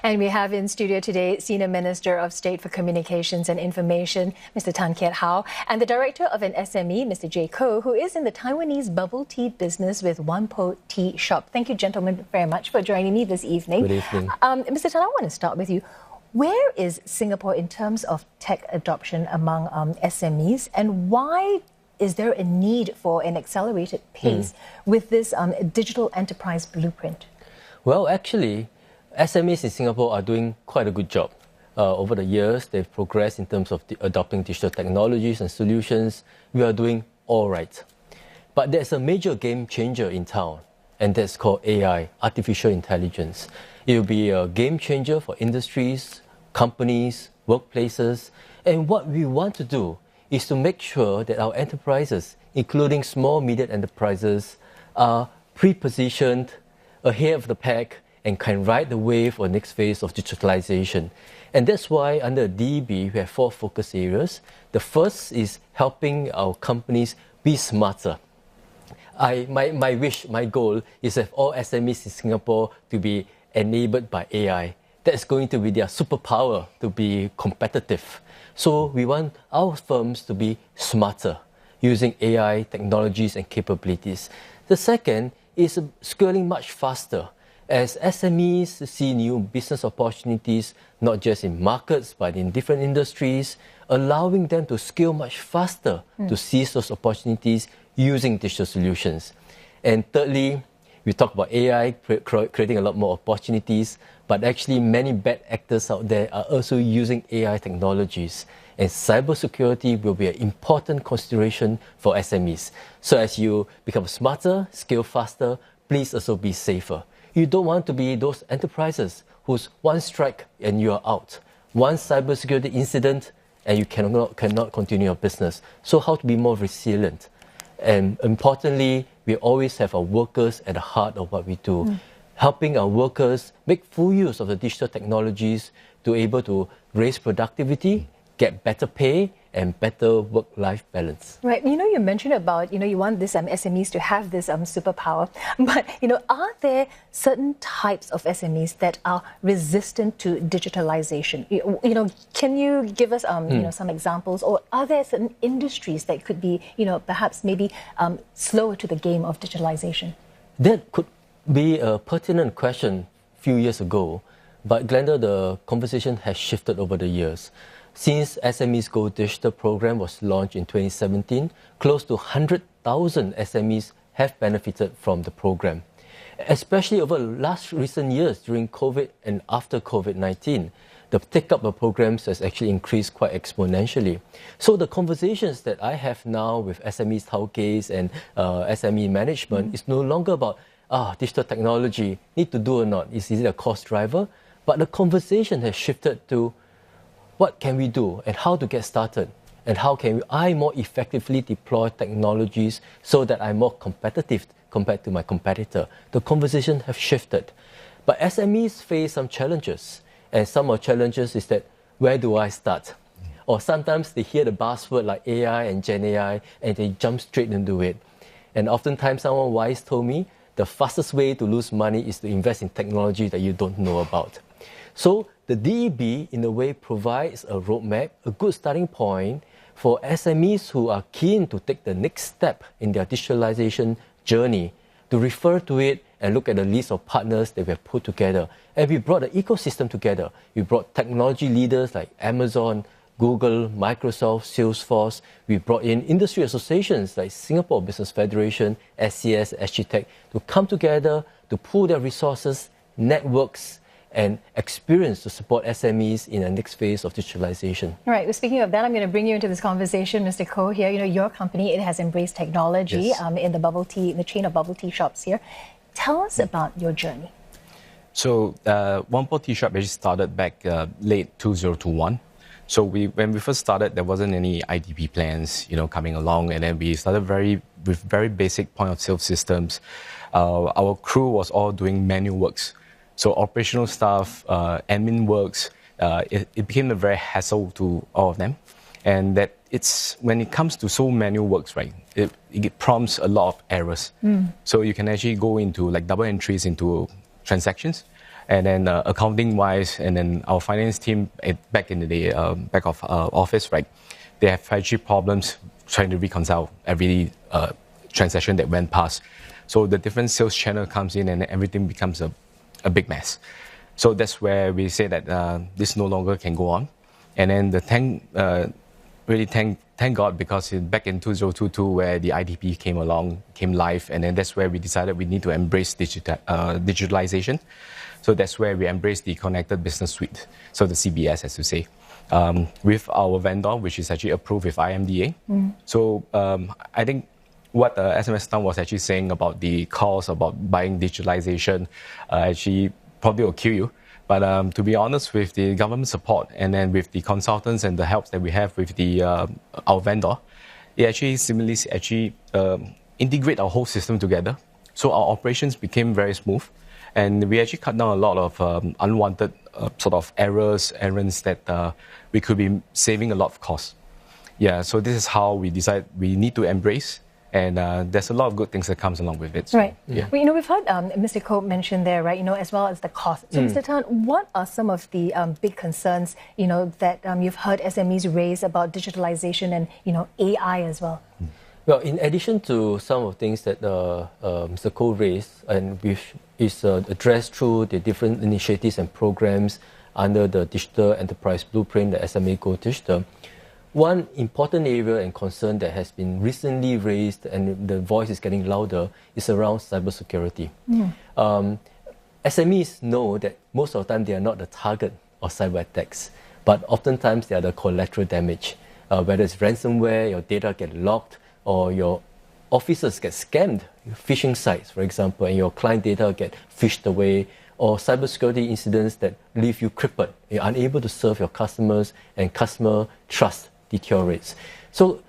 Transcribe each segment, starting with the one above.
And we have in studio today Senior Minister of State for Communications and Information, Mr. Kiat, and the Director of an SME, Mr. Jay Koh, who is in the Taiwanese bubble tea business with Wanpo Tea Shop. Thank you, gentlemen, very much for joining me this evening. Good evening. Mr. Tan, I want to start with you. Where is Singapore in terms of tech adoption among SMEs, and why is there a need for an accelerated pace with this digital enterprise blueprint? Well, actually, SMEs in Singapore are doing quite a good job. Over the years, they've progressed in terms of adopting digital technologies and solutions. We are doing all right. But there's a major game changer in town, and that's called AI, artificial intelligence. It will be a game changer for industries, companies, workplaces, and what we want to do is to make sure that our enterprises, including small, medium enterprises, are pre-positioned ahead of the pack and can ride the wave or next phase of digitalization. And that's why under DEB, we have 4 focus areas. The first is helping our companies be smarter. My goal is that all SMEs in Singapore to be enabled by AI. That's going to be their superpower to be competitive. So we want our firms to be smarter using AI technologies and capabilities. The second is scaling much faster as SMEs see new business opportunities, not just in markets, but in different industries, allowing them to scale much faster to seize those opportunities using digital solutions. And thirdly, we talk about AI creating a lot more opportunities, but actually many bad actors out there are also using AI technologies. And cybersecurity will be an important consideration for SMEs. So as you become smarter, scale faster, please also be safer. You don't want to be those enterprises whose one strike and you are out. One cybersecurity incident and you cannot continue your business. So how to be more resilient? And importantly, we always have our workers at the heart of what we do. Helping our workers make full use of the digital technologies to able to raise productivity, get better pay, and better work-life balance. Right. You mentioned about, you want this SMEs to have this superpower. But, are there certain types of SMEs that are resistant to digitalization? Can you give us, some examples? Or are there certain industries that could be, perhaps maybe slower to the game of digitalization? That could be a pertinent question a few years ago. But Glenda, the conversation has shifted over the years. Since SMEs Go Digital program was launched in 2017, close to 100,000 SMEs have benefited from the program. Especially over the recent years during COVID and after COVID-19, the take-up of programs has actually increased quite exponentially. So the conversations that I have now with SMEs, Tauke's and SME management is no longer about digital technology, need to do or not, is it a cost driver? But the conversation has shifted to what can we do and how to get started? And how can I more effectively deploy technologies so that I'm more competitive compared to my competitor? The conversation has shifted. But SMEs face some challenges. And some of the challenges is that, where do I start? Or sometimes they hear the buzzword like AI and Gen AI and they jump straight into it. And oftentimes someone wise told me, the fastest way to lose money is to invest in technology that you don't know about. So the DEB, in a way, provides a roadmap, a good starting point for SMEs who are keen to take the next step in their digitalization journey, to refer to it and look at the list of partners that we have put together. And we brought the ecosystem together. We brought technology leaders like Amazon, Google, Microsoft, Salesforce. We brought in industry associations like Singapore Business Federation, SCS, SGTech, to come together to pool their resources, networks, and experience to support SMEs in the next phase of digitalization. All right. Well, speaking of that, I'm going to bring you into this conversation, Mr. Koh. Here, your company, it has embraced technology in the chain of bubble tea shops here. Tell us about your journey. So, Wanpo Tea Shop actually started back late 2021. So when we first started, there wasn't any IDP plans, coming along, and then we started with very basic point of sale systems. Our crew was all doing manual works. So operational stuff, admin works, it became a very hassle to all of them. And that when it comes to so manual works, right, it prompts a lot of errors. So you can actually go into like double entries into transactions. And then accounting-wise, and then our finance team back in the back of office, right? They have actually problems trying to reconcile every transaction that went past. So the different sales channel comes in and everything becomes a big mess. So that's where we say that this no longer can go on. And then really thank God, because back in 2022 where the IDP came live, and then that's where we decided we need to embrace digitalization. So that's where we embrace the Connected Business Suite, so the CBS, as you say, with our vendor, which is actually approved with IMDA. So I think what SMS Town was actually saying about the cost about buying digitalization actually probably will kill you. But to be honest, with the government support and then with the consultants and the help that we have with our vendor, it actually similarly integrate our whole system together. So our operations became very smooth, and we actually cut down a lot of unwanted sort of errors that we could be saving a lot of costs. Yeah, so this is how we decide we need to embrace. And there's a lot of good things that comes along with it. So, right. Yeah. Well, we've heard Mr. Koh mention there, right, as well as the cost. So, Mr. Tan, what are some of the big concerns, that you've heard SMEs raise about digitalization and, AI as well? Well, in addition to some of the things that Mr. Koh raised, and which is addressed through the different initiatives and programs under the Digital Enterprise Blueprint, the SMA Go Digital, one important area and concern that has been recently raised, and the voice is getting louder, is around cybersecurity. SMEs know that most of the time they are not the target of cyber attacks, but oftentimes they are the collateral damage. Whether it's ransomware, your data get locked, or your officers get scammed, phishing sites, for example, and your client data get phished away, or cybersecurity incidents that leave you crippled. You're unable to serve your customers, and customer trust deteriorates. So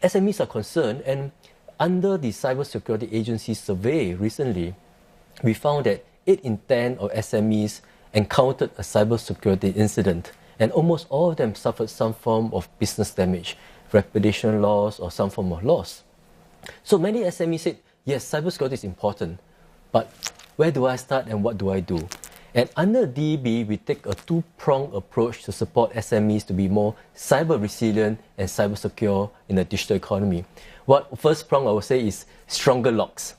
SMEs are concerned, and under the Cybersecurity Agency survey recently, we found that 8 in 10 of SMEs encountered a cybersecurity incident, and almost all of them suffered some form of business damage, reputation loss, or some form of loss. So many SMEs said, yes, cybersecurity is important, but where do I start and what do I do? And under DEB, we take a two-pronged approach to support SMEs to be more cyber resilient and cyber secure in the digital economy. What first prong I would say is stronger locks.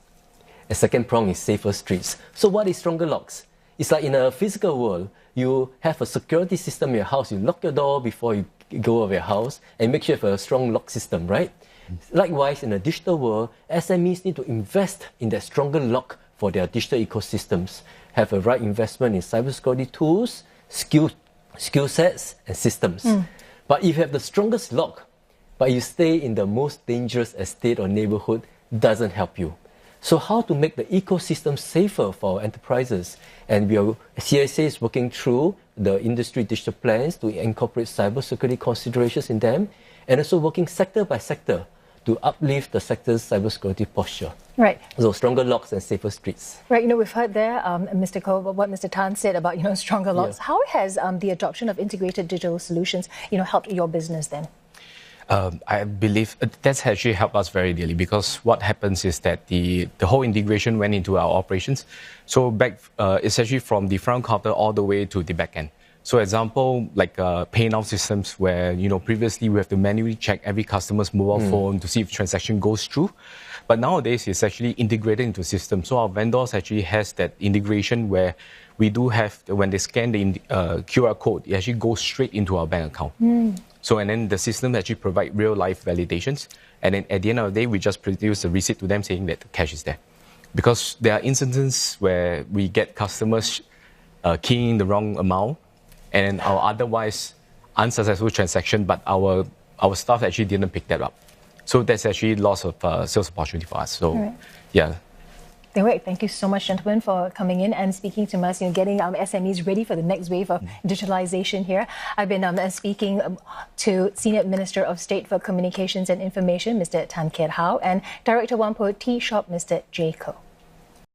The second prong is safer streets. So what is stronger locks? It's like in a physical world, you have a security system in your house. You lock your door before you go out of your house and make sure you have a strong lock system, right? Likewise, in the digital world, SMEs need to invest in that stronger lock for their digital ecosystems, have a right investment in cybersecurity tools, skill sets, and systems. But if you have the strongest lock, but you stay in the most dangerous estate or neighborhood, doesn't help you. So how to make the ecosystem safer for our enterprises? And CSA is working through the industry digital plans to incorporate cybersecurity considerations in them, and also working sector by sector to uplift the sector's cybersecurity posture. Right. So stronger locks and safer streets. Right. We've heard there, Mr. Koh, what Mr. Tan said about, stronger locks. Yeah. How has the adoption of integrated digital solutions, helped your business then? I believe that's actually helped us very dearly, because what happens is that the whole integration went into our operations. So back, it's actually from the front counter all the way to the back end. So example, like pay now systems where, previously we have to manually check every customer's mobile phone to see if transaction goes through. But nowadays it's actually integrated into system. So our vendors actually has that integration where we do have, when they scan the QR code, it actually goes straight into our bank account. So, and then the system actually provide real life validations. And then at the end of the day, we just produce a receipt to them saying that the cash is there. Because there are instances where we get customers keying the wrong amount, and then our otherwise unsuccessful transaction, but our staff actually didn't pick that up. So that's actually loss of sales opportunity for us. So, right. Yeah. Thank you so much, gentlemen, for coming in and speaking to us, getting SMEs ready for the next wave of digitalization here. I've been speaking to Senior Minister of State for Communications and Information, Mr. Tan Kiat, and Director Wanpo Tea Shop, Mr. Jay Koh.